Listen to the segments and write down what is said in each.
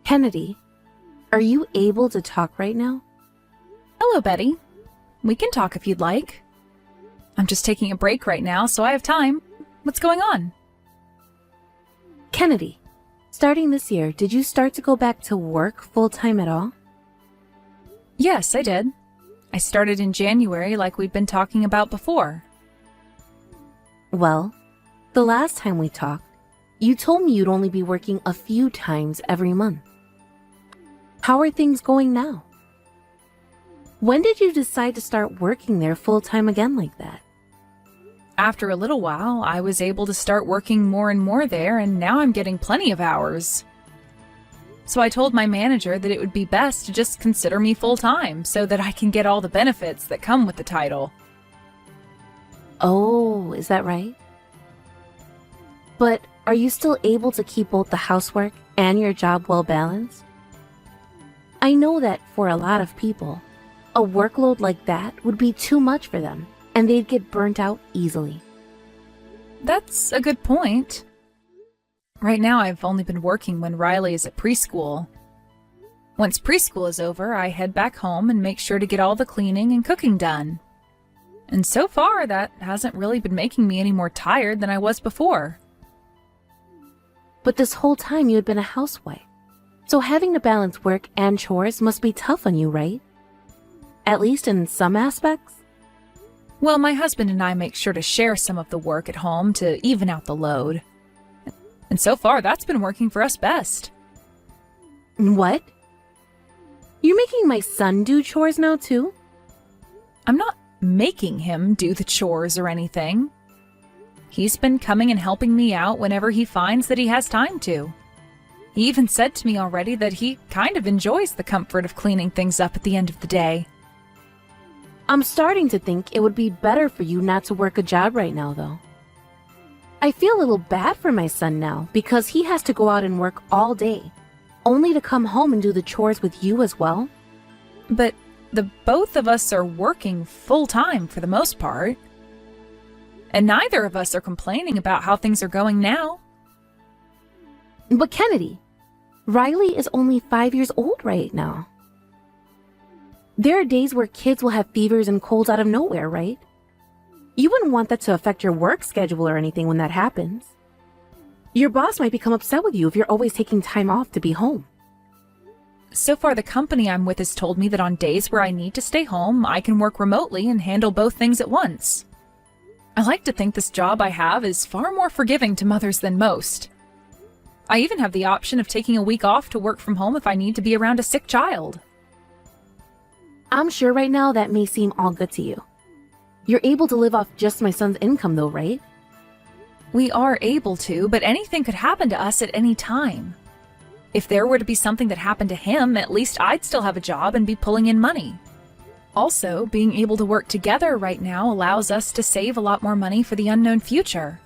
Kennedy, are you able to talk right now? Hello, Betty. We can talk if you'd like. I'm just taking a break right now, so I have time. What's going on? Kennedy, starting this year, did you start to go back to work full-time at all? Yes, I did. I started in January like we'd been talking about before. Well, the last time we talked, you told me you'd only be working a few times every month. How are things going now? When did you decide to start working there full-time again like that? After a little while, I was able to start working more and more there, and now I'm getting plenty of hours. So I told my manager that it would be best to just consider me full-time so that I can get all the benefits that come with the title. Oh, is that right? But are you still able to keep both the housework and your job well balanced? I know that for a lot of people, a workload like that would be too much for them, and they'd get burnt out easily. That's a good point. Right now, I've only been working when Riley is at preschool. Once preschool is over, I head back home and make sure to get all the cleaning and cooking done. And so far, that hasn't really been making me any more tired than I was before. But this whole time you had been a housewife, so having to balance work and chores must be tough on you, right? At least in some aspects? Well, my husband and I make sure to share some of the work at home to even out the load. And so far, that's been working for us best. What? You're making my son do chores now, too? I'm not making him do the chores or anything. He's been coming and helping me out whenever he finds that he has time to. He even said to me already that he kind of enjoys the comfort of cleaning things up at the end of the day. I'm starting to think it would be better for you not to work a job right now, though. I feel a little bad for my son now because he has to go out and work all day, only to come home and do the chores with you as well. But the both of us are working full-time for the most part. And neither of us are complaining about how things are going now. But Kennedy, Riley is only 5 years old right now. There are days where kids will have fevers and colds out of nowhere, right? You wouldn't want that to affect your work schedule or anything when that happens. Your boss might become upset with you if you're always taking time off to be home. So far, the company I'm with has told me that on days where I need to stay home, I can work remotely and handle both things at once. I like to think this job I have is far more forgiving to mothers than most. I even have the option of taking a week off to work from home if I need to be around a sick child. I'm sure right now that may seem all good to you. You're able to live off just my son's income though, right? We are able to, but anything could happen to us at any time. If there were to be something that happened to him, at least I'd still have a job and be pulling in money. Also, being able to work together right now allows us to save a lot more money for the unknown future.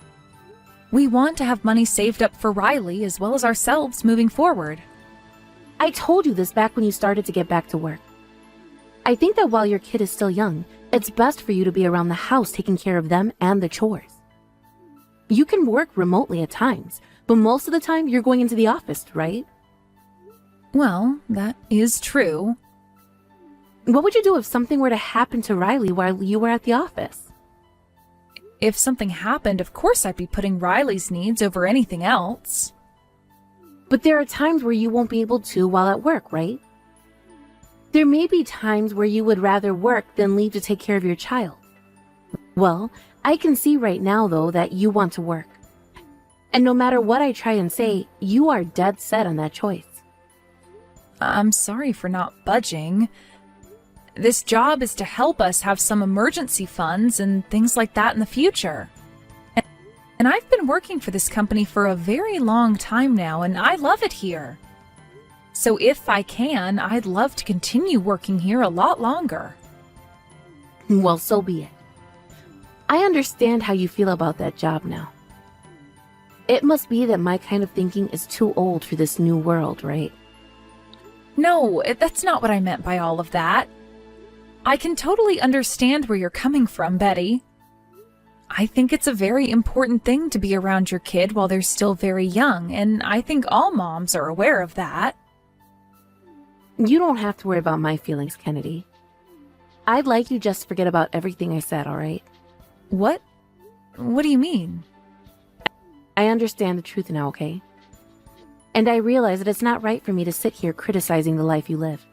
We want to have money saved up for Riley as well as ourselves moving forward. I told you this back when you started to get back to work. I think that while your kid is still young, it's best for you to be around the house taking care of them and the chores. You can work remotely at times, but most of the time you're going into the office, right? Well, that is true. What would you do if something were to happen to Riley while you were at the office? If something happened, of course I'd be putting Riley's needs over anything else. But there are times where you won't be able to while at work, right? There may be times where you would rather work than leave to take care of your child. Well, I can see right now, though, that you want to work. And no matter what I try and say, you are dead set on that choice. I'm sorry for not budging. This job is to help us have some emergency funds and things like that in the future. And I've been working for this company for a very long time now, and I love it here. So if I can, I'd love to continue working here a lot longer. Well, so be it. I understand how you feel about that job now. It must be that my kind of thinking is too old for this new world, right? No, that's not what I meant by all of that. I can totally understand where you're coming from, Betty. I think it's a very important thing to be around your kid while they're still very young, and I think all moms are aware of that. You don't have to worry about my feelings, Kennedy. I'd like you just to forget about everything I said, all right? What? What do you mean? I understand the truth now, okay? And I realize that it's not right for me to sit here criticizing the life you live.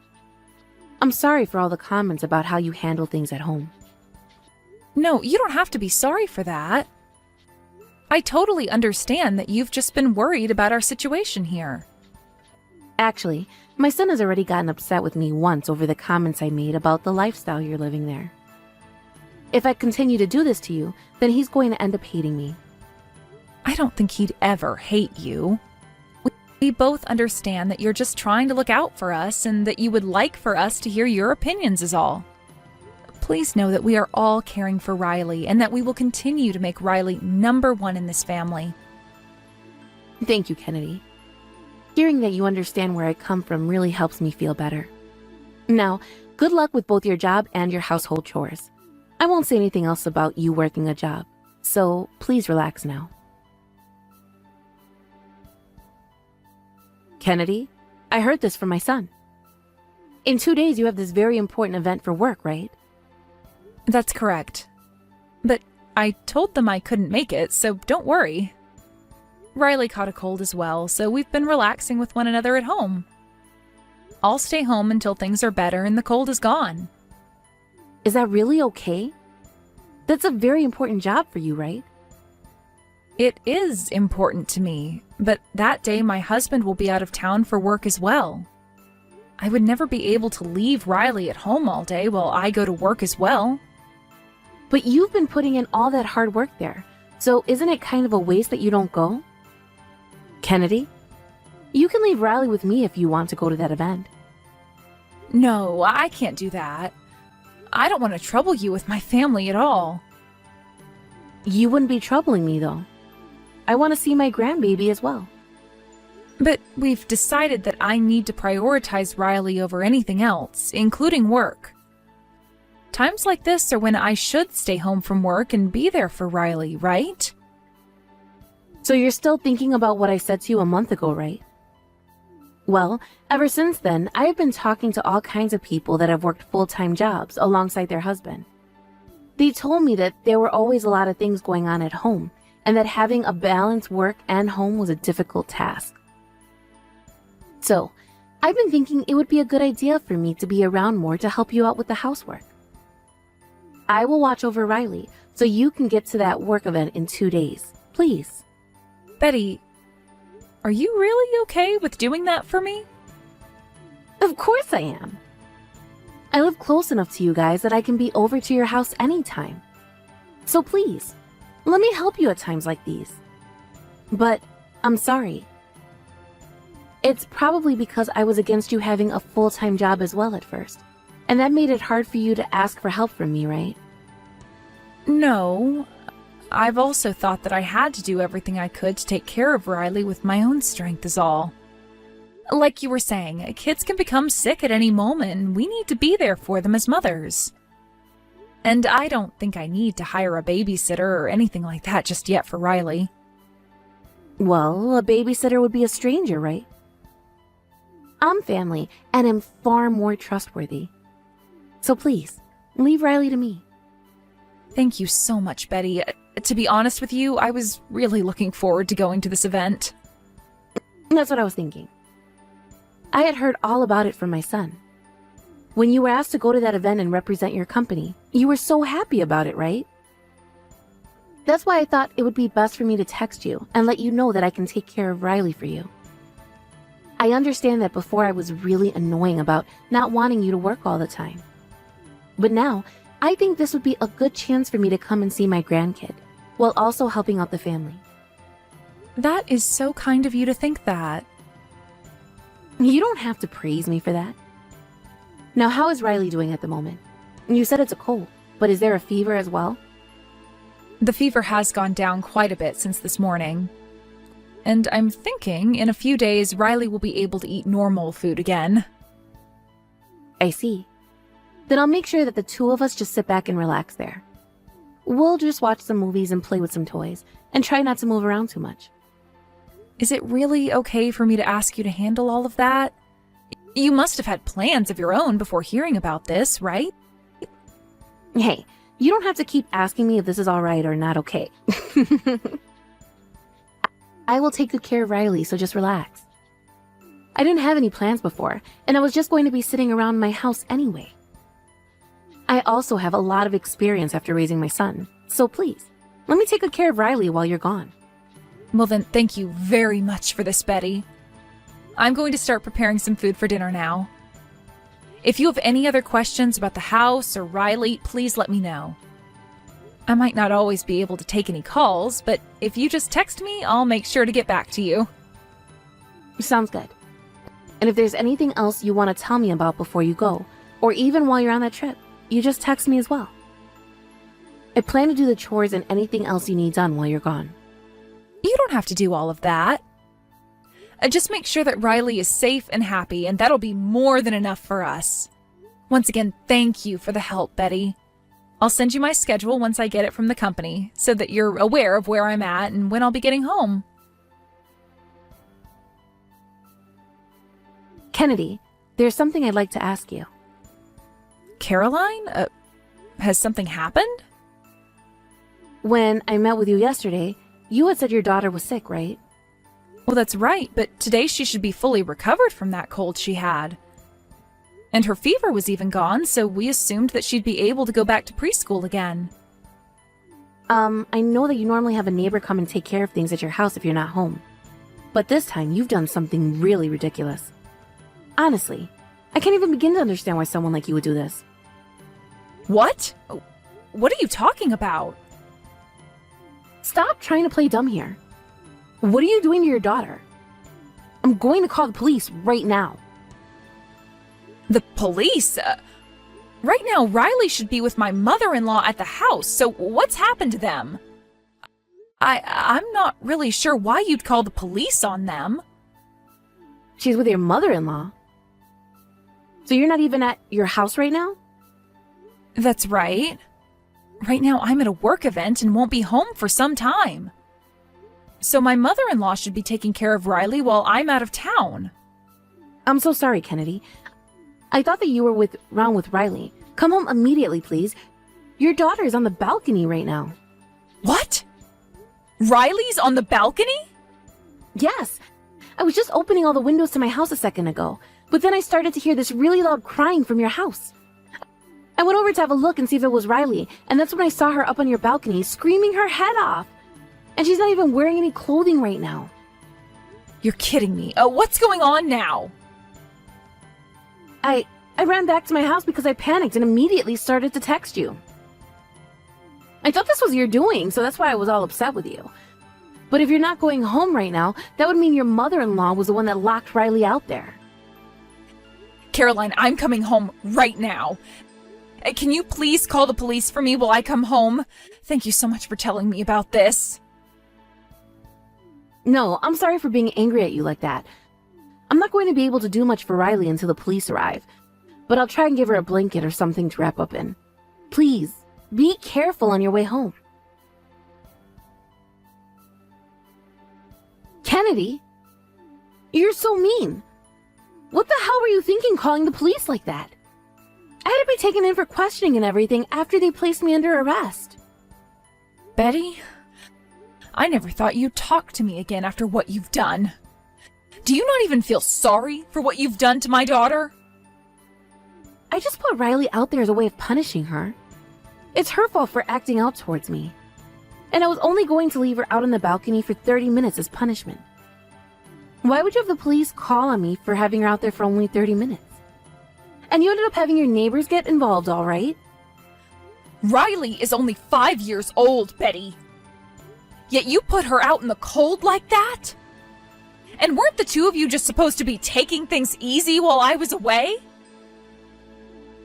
I'm sorry for all the comments about how you handle things at home. No, you don't have to be sorry for that. I totally understand that you've just been worried about our situation here. Actually, my son has already gotten upset with me once over the comments I made about the lifestyle you're living there. If I continue to do this to you, then he's going to end up hating me. I don't think he'd ever hate you. We both understand that you're just trying to look out for us and that you would like for us to hear your opinions is all. Please know that we are all caring for Riley and that we will continue to make Riley number one in this family. Thank you, Kennedy. Hearing that you understand where I come from really helps me feel better. Now, good luck with both your job and your household chores. I won't say anything else about you working a job, so please relax now. Kennedy, I heard this from my son. In 2 days, you have this very important event for work, right? That's correct. But I told them I couldn't make it, so don't worry. Riley caught a cold as well, so we've been relaxing with one another at home. I'll stay home until things are better and the cold is gone. Is that really okay? That's a very important job for you, right? It is important to me, but that day my husband will be out of town for work as well. I would never be able to leave Riley at home all day while I go to work as well. But you've been putting in all that hard work there, so isn't it kind of a waste that you don't go? Kennedy, you can leave Riley with me if you want to go to that event. No, I can't do that. I don't want to trouble you with my family at all. You wouldn't be troubling me, though. I want to see my grandbaby as well. But we've decided that I need to prioritize Riley over anything else, including work. Times like this are when I should stay home from work and be there for Riley, right? So you're still thinking about what I said to you a month ago, right? Well, ever since then, I've been talking to all kinds of people that have worked full-time jobs alongside their husband. They told me that there were always a lot of things going on at home, and that having a balanced work and home was a difficult task. So, I've been thinking it would be a good idea for me to be around more to help you out with the housework. I will watch over Riley, so you can get to that work event in 2 days. Please. Betty, are you really okay with doing that for me? Of course I am. I live close enough to you guys that I can be over to your house anytime. So please, let me help you at times like these. But I'm sorry. It's probably because I was against you having a full-time job as well at first, and that made it hard for you to ask for help from me, right? No. I've also thought that I had to do everything I could to take care of Riley with my own strength is all. Like you were saying, kids can become sick at any moment, and we need to be there for them as mothers. And I don't think I need to hire a babysitter or anything like that just yet for Riley. Well, a babysitter would be a stranger, right? I'm family, and am far more trustworthy. So please, leave Riley to me. Thank you so much, Betty. To be honest with you, I was really looking forward to going to this event. That's what I was thinking. I had heard all about it from my son. When you were asked to go to that event and represent your company, you were so happy about it, right? That's why I thought it would be best for me to text you and let you know that I can take care of Riley for you. I understand that before I was really annoying about not wanting you to work all the time. But now, I think this would be a good chance for me to come and see my grandkid, while also helping out the family. That is so kind of you to think that. You don't have to praise me for that. Now, how is Riley doing at the moment? You said it's a cold, but is there a fever as well? The fever has gone down quite a bit since this morning. And I'm thinking in a few days Riley will be able to eat normal food again. I see. Then I'll make sure that the two of us just sit back and relax there. We'll just watch some movies and play with some toys, and try not to move around too much. Is it really okay for me to ask you to handle all of that? You must have had plans of your own before hearing about this, right? Hey, you don't have to keep asking me if this is all right or not okay. I will take good care of Riley, so just relax. I didn't have any plans before, and I was just going to be sitting around my house anyway. I also have a lot of experience after raising my son, so please, let me take good care of Riley while you're gone. Well then, thank you very much for this, Betty. I'm going to start preparing some food for dinner now. If you have any other questions about the house or Riley, please let me know. I might not always be able to take any calls, but if you just text me, I'll make sure to get back to you. Sounds good. And if there's anything else you want to tell me about before you go, or even while you're on that trip, you just text me as well. I plan to do the chores and anything else you need done while you're gone. You don't have to do all of that. Just make sure that Riley is safe and happy, and that'll be more than enough for us. Once again, thank you for the help, Betty. I'll send you my schedule once I get it from the company, so that you're aware of where I'm at and when I'll be getting home. Kennedy, there's something I'd like to ask you. Caroline? Has something happened? When I met with you yesterday, you had said your daughter was sick, right? Well, that's right, but today she should be fully recovered from that cold she had. And her fever was even gone, so we assumed that she'd be able to go back to preschool again. I know that you normally have a neighbor come and take care of things at your house if you're not home. But this time, you've done something really ridiculous. Honestly, I can't even begin to understand why someone like you would do this. What? What are you talking about? Stop trying to play dumb here. What are you doing to your daughter? I'm going to call the police right now. The police? Right now, Riley should be with my mother-in-law at the house, so what's happened to them? I'm not really sure why you'd call the police on them. She's with your mother-in-law. So you're not even at your house right now? That's right. Right now, I'm at a work event and won't be home for some time. So my mother-in-law should be taking care of Riley while I'm out of town. I'm so sorry, Kennedy. I thought that you were around with Riley. Come home immediately, please. Your daughter is on the balcony right now. What? Riley's on the balcony? Yes. I was just opening all the windows to my house a second ago, but then I started to hear this really loud crying from your house. I went over to have a look and see if it was Riley, and that's when I saw her up on your balcony screaming her head off. And she's not even wearing any clothing right now. You're kidding me. What's going on now? I ran back to my house because I panicked and immediately started to text you. I thought this was your doing, so that's why I was all upset with you. But if you're not going home right now, that would mean your mother-in-law was the one that locked Riley out there. Caroline, I'm coming home right now. Can you please call the police for me while I come home? Thank you so much for telling me about this. No, I'm sorry for being angry at you like that. I'm not going to be able to do much for Riley until the police arrive, but I'll try and give her a blanket or something to wrap up in. Please, be careful on your way home. Kennedy, you're so mean. What the hell were you thinking calling the police like that? I had to be taken in for questioning and everything after they placed me under arrest. Betty, I never thought you'd talk to me again after what you've done. Do you not even feel sorry for what you've done to my daughter? I just put Riley out there as a way of punishing her. It's her fault for acting out towards me. And I was only going to leave her out on the balcony for 30 minutes as punishment. Why would you have the police call on me for having her out there for only 30 minutes? And you ended up having your neighbors get involved, all right? Riley is only 5 years old, Betty. Yet you put her out in the cold like that? And weren't the two of you just supposed to be taking things easy while I was away?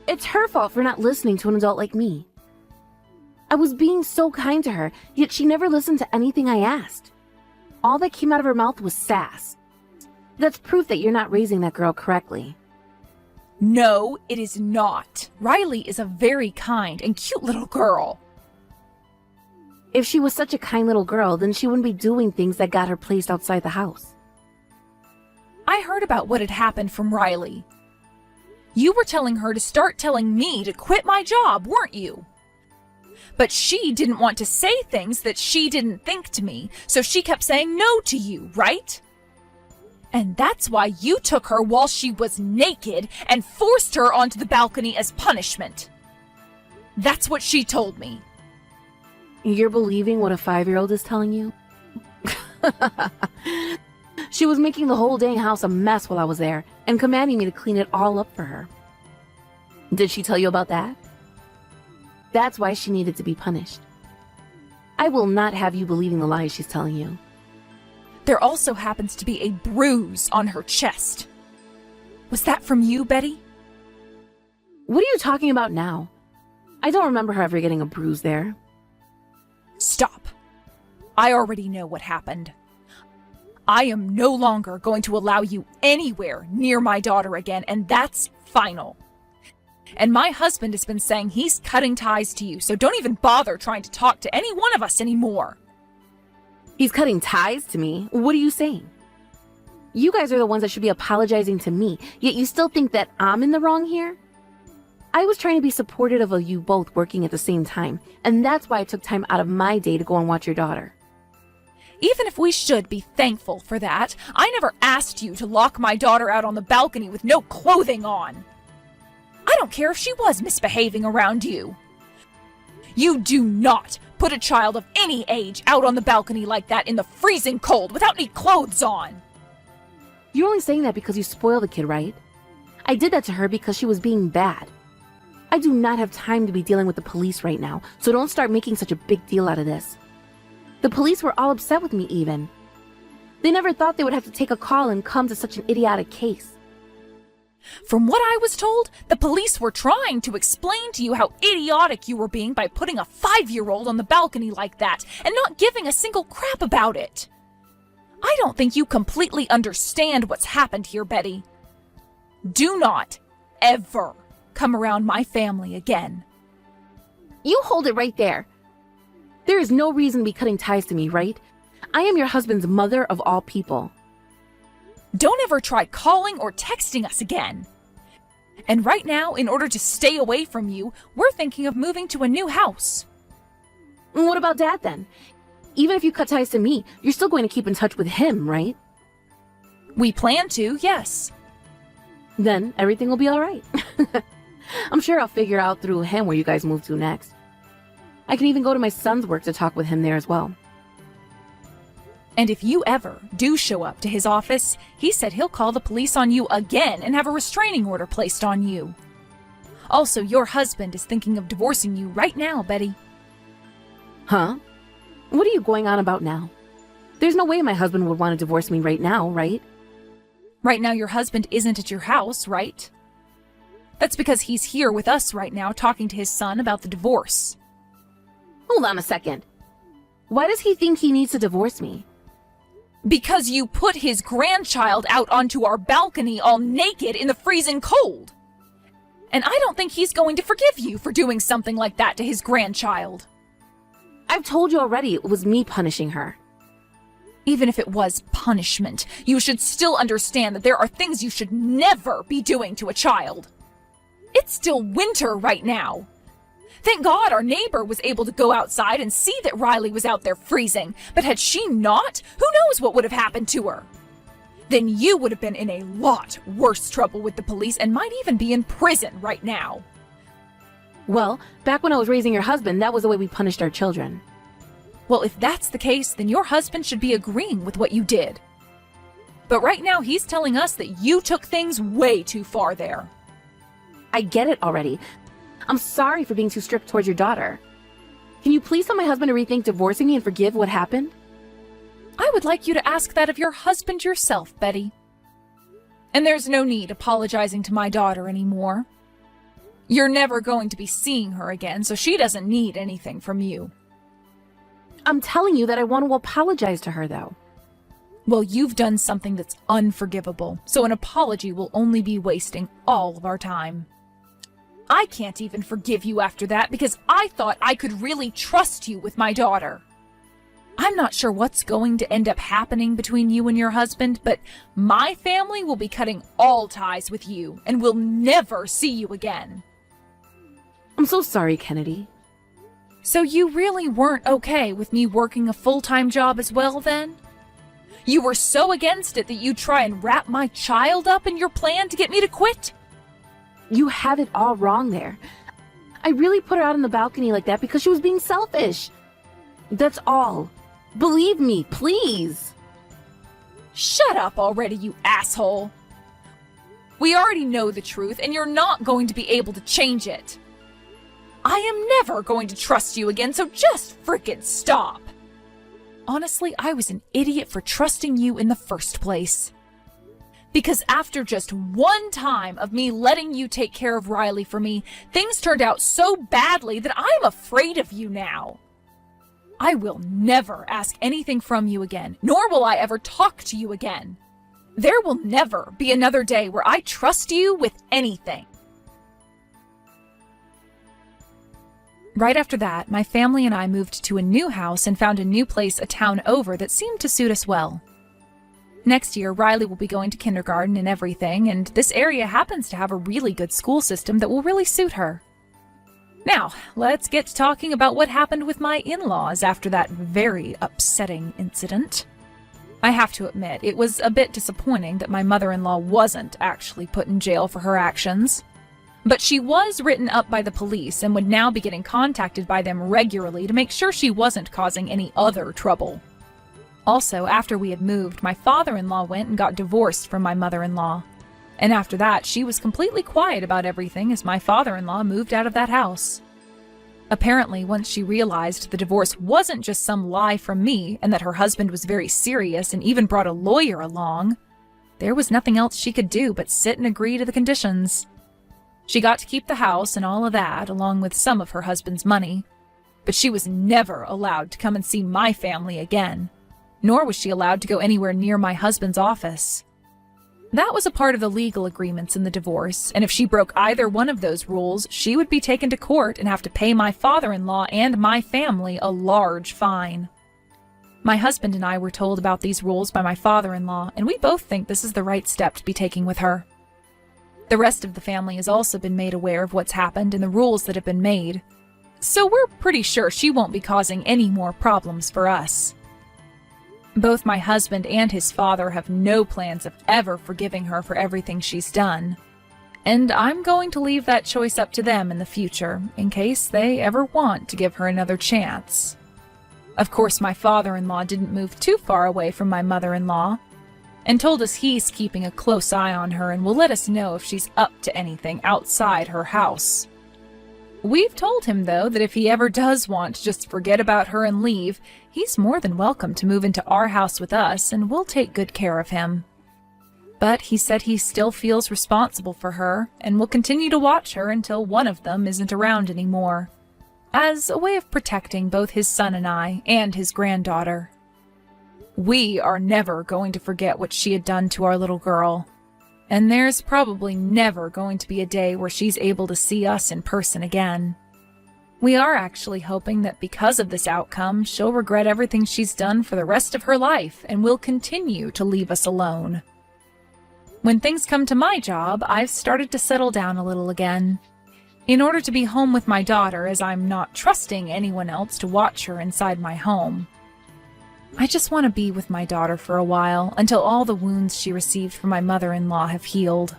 It's her fault for not listening to an adult like me. I was being so kind to her, yet she never listened to anything I asked. All that came out of her mouth was sass. That's proof that you're not raising that girl correctly. No, it is not. Riley is a very kind and cute little girl. If she was such a kind little girl, then she wouldn't be doing things that got her placed outside the house. I heard about what had happened from Riley. You were telling her to start telling me to quit my job, weren't you? But she didn't want to say things that she didn't think to me, so she kept saying no to you, right? And that's why you took her while she was naked and forced her onto the balcony as punishment. That's what she told me. You're believing what a 5-year-old is telling you? She was making the whole dang house a mess while I was there and commanding me to clean it all up for her. Did she tell you about that? That's why she needed to be punished. I will not have you believing the lies she's telling you. There also happens to be a bruise on her chest. Was that from you, Betty? What are you talking about now? I don't remember her ever getting a bruise there. Stop. I already know what happened. I am no longer going to allow you anywhere near my daughter again, and that's final. And my husband has been saying he's cutting ties to you, so don't even bother trying to talk to any one of us anymore. He's cutting ties to me? What are you saying? You guys are the ones that should be apologizing to me, yet you still think that I'm in the wrong here? I was trying to be supportive of you both working at the same time, and that's why I took time out of my day to go and watch your daughter. Even if we should be thankful for that, I never asked you to lock my daughter out on the balcony with no clothing on. I don't care if she was misbehaving around you. You do not put a child of any age out on the balcony like that in the freezing cold without any clothes on. You're only saying that because you spoil the kid, right? I did that to her because she was being bad. I do not have time to be dealing with the police right now, so don't start making such a big deal out of this. The police were all upset with me even. They never thought they would have to take a call and come to such an idiotic case. From what I was told, the police were trying to explain to you how idiotic you were being by putting a 5-year-old on the balcony like that and not giving a single crap about it. I don't think you completely understand what's happened here, Betty. Do not ever come around my family again. You hold it right there. There is no reason to be cutting ties to me, right? I am your husband's mother of all people. Don't ever try calling or texting us again. And right now, in order to stay away from you, we're thinking of moving to a new house. What about Dad then? Even if you cut ties to me, you're still going to keep in touch with him, right? We plan to, yes. Then everything will be all right. I'm sure I'll figure out through him where you guys move to next. I can even go to my son's work to talk with him there as well. And if you ever do show up to his office, he said he'll call the police on you again and have a restraining order placed on you. Also, your husband is thinking of divorcing you right now, Betty. Huh? What are you going on about now? There's no way my husband would want to divorce me right now, right? Right now, your husband isn't at your house, right? That's because he's here with us right now talking to his son about the divorce. Hold on a second. Why does he think he needs to divorce me? Because you put his grandchild out onto our balcony all naked in the freezing cold. And I don't think he's going to forgive you for doing something like that to his grandchild. I've told you already it was me punishing her. Even if it was punishment, you should still understand that there are things you should never be doing to a child. It's still winter right now. Thank God our neighbor was able to go outside and see that Riley was out there freezing, but had she not, who knows what would have happened to her? Then you would have been in a lot worse trouble with the police and might even be in prison right now. Well, back when I was raising your husband, that was the way we punished our children. Well, if that's the case, then your husband should be agreeing with what you did. But right now he's telling us that you took things way too far there. I get it already. I'm sorry for being too strict towards your daughter. Can you please tell my husband to rethink divorcing me and forgive what happened? I would like you to ask that of your husband yourself, Betty. And there's no need apologizing to my daughter anymore. You're never going to be seeing her again, so she doesn't need anything from you. I'm telling you that I want to apologize to her, though. Well, you've done something that's unforgivable, so an apology will only be wasting all of our time. I can't even forgive you after that because I thought I could really trust you with my daughter. I'm not sure what's going to end up happening between you and your husband, but my family will be cutting all ties with you and will never see you again. I'm so sorry, Kennedy. So you really weren't okay with me working a full-time job as well, then? You were so against it that you'd try and wrap my child up in your plan to get me to quit? You have it all wrong there. I really put her out on the balcony like that because she was being selfish. That's all. Believe me, please. Shut up already, you asshole. We already know the truth, and you're not going to be able to change it. I am never going to trust you again, so just frickin' stop. Honestly, I was an idiot for trusting you in the first place. Because after just one time of me letting you take care of Riley for me, things turned out so badly that I'm afraid of you now. I will never ask anything from you again, nor will I ever talk to you again. There will never be another day where I trust you with anything. Right after that, my family and I moved to a new house and found a new place a town over that seemed to suit us well. Next year, Riley will be going to kindergarten and everything, and this area happens to have a really good school system that will really suit her. Now, let's get to talking about what happened with my in-laws after that very upsetting incident. I have to admit, it was a bit disappointing that my mother-in-law wasn't actually put in jail for her actions. But she was written up by the police and would now be getting contacted by them regularly to make sure she wasn't causing any other trouble. Also, after we had moved, my father-in-law went and got divorced from my mother-in-law. And after that, she was completely quiet about everything as my father-in-law moved out of that house. Apparently, once she realized the divorce wasn't just some lie from me and that her husband was very serious and even brought a lawyer along, there was nothing else she could do but sit and agree to the conditions. She got to keep the house and all of that, along with some of her husband's money, but she was never allowed to come and see my family again, nor was she allowed to go anywhere near my husband's office. That was a part of the legal agreements in the divorce, and if she broke either one of those rules, she would be taken to court and have to pay my father-in-law and my family a large fine. My husband and I were told about these rules by my father-in-law, and we both think this is the right step to be taking with her. The rest of the family has also been made aware of what's happened and the rules that have been made, so we're pretty sure she won't be causing any more problems for us. Both my husband and his father have no plans of ever forgiving her for everything she's done, and I'm going to leave that choice up to them in the future, in case they ever want to give her another chance. Of course, my father-in-law didn't move too far away from my mother-in-law, and told us he's keeping a close eye on her and will let us know if she's up to anything outside her house. We've told him, though, that if he ever does want to just forget about her and leave, he's more than welcome to move into our house with us, and we'll take good care of him. But he said he still feels responsible for her, and will continue to watch her until one of them isn't around anymore, as a way of protecting both his son and I, and his granddaughter. We are never going to forget what she had done to our little girl. And there's probably never going to be a day where she's able to see us in person again. We are actually hoping that because of this outcome, she'll regret everything she's done for the rest of her life and will continue to leave us alone. When things come to my job, I've started to settle down a little again. In order to be home with my daughter, as I'm not trusting anyone else to watch her inside my home. I just want to be with my daughter for a while, until all the wounds she received from my mother-in-law have healed.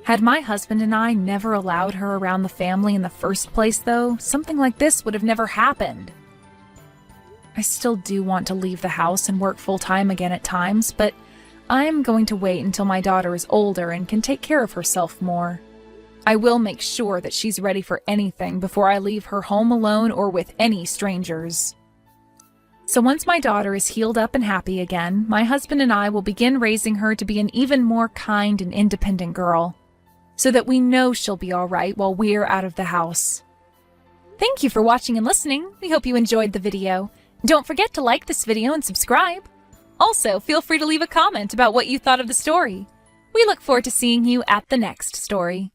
Had my husband and I never allowed her around the family in the first place, though, something like this would have never happened. I still do want to leave the house and work full-time again at times, but I'm going to wait until my daughter is older and can take care of herself more. I will make sure that she's ready for anything before I leave her home alone or with any strangers. So once my daughter is healed up and happy again, my husband and I will begin raising her to be an even more kind and independent girl, so that we know she'll be all right while we're out of the house. Thank you for watching and listening. We hope you enjoyed the video. Don't forget to like this video and subscribe. Also, feel free to leave a comment about what you thought of the story. We look forward to seeing you at the next story.